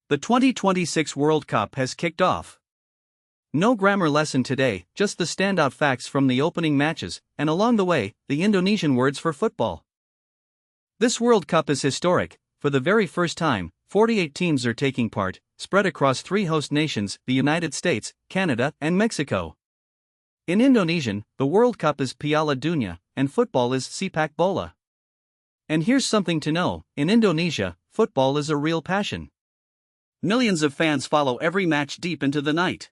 The 2026 World Cup has kicked off. No grammar lesson today, just the standout facts from the opening matches, and along the way, the Indonesian words for football. This World Cup is historic. For the very first time, 48 teams are taking part, spread across 3 host nations, the United States, Canada, and Mexico. In Indonesian, the World Cup is Piala Dunia, and football is Sepak Bola. And here's something to know, in Indonesia, football is a real passion. Millions of fans follow every match deep into the night.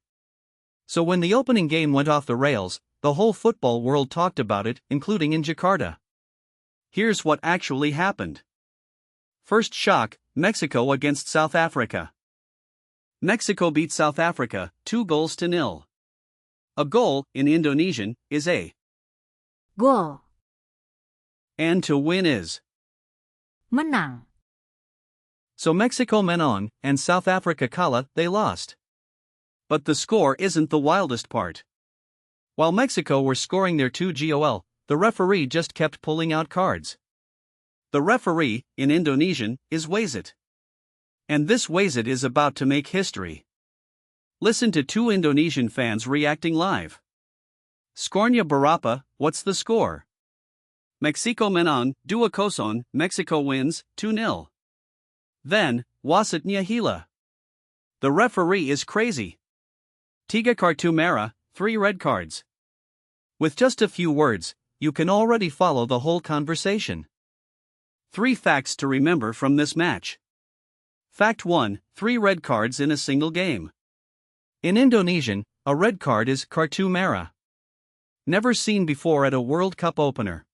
So when the opening game went off the rails, the whole football world talked about it, including in Jakarta. Here's what actually happened. First shock, Mexico against South Africa. Mexico beat South Africa, 2-0. A goal, in Indonesian, is a goal. And to win is Menang. So Mexico menon, and South Africa kalah, they lost. But the score isn't the wildest part. While Mexico were scoring their 2 goal, the referee just kept pulling out cards. The referee, in Indonesian, is wasit. And this wasit is about to make history. Listen to 2 Indonesian fans reacting live. Skornya berapa, what's the score? Mexico menang, 2-0, Mexico wins, 2-0. Then, wasitnya hila. The referee is crazy. 3 kartu merah, 3 red cards. With just a few words, you can already follow the whole conversation. 3 facts to remember from this match. Fact 1, 3 red cards in a single game. In Indonesian, a red card is kartu merah. Never seen before at a World Cup opener.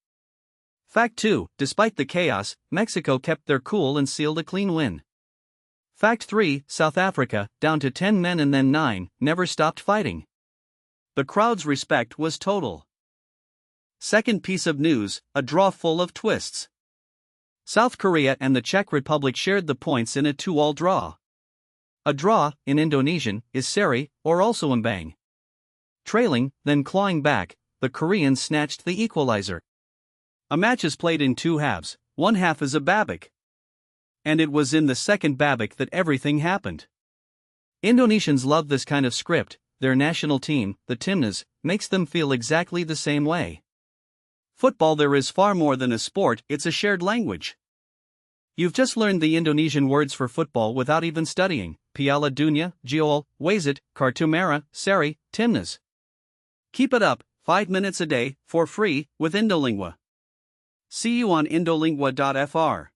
Fact 2, despite the chaos, Mexico kept their cool and sealed a clean win. Fact 3, South Africa, down to 10 men and then 9, never stopped fighting. The crowd's respect was total. Second piece of news, a draw full of twists. South Korea and the Czech Republic shared the points in a 2-2 draw. A draw, in Indonesian, is seri, or also imbang. Trailing, then clawing back, the Koreans snatched the equalizer. A match is played in 2 halves, one half is a babak. And it was in the second babak that everything happened. Indonesians love this kind of script. Their national team, the Timnas, makes them feel exactly the same way. Football there is far more than a sport, it's a shared language. You've just learned the Indonesian words for football without even studying. Piala Dunia, goal, wasit, kartu merah, seri, Timnas. Keep it up, 5 minutes a day, for free, with IndoLingua. See you on indolingua.fr.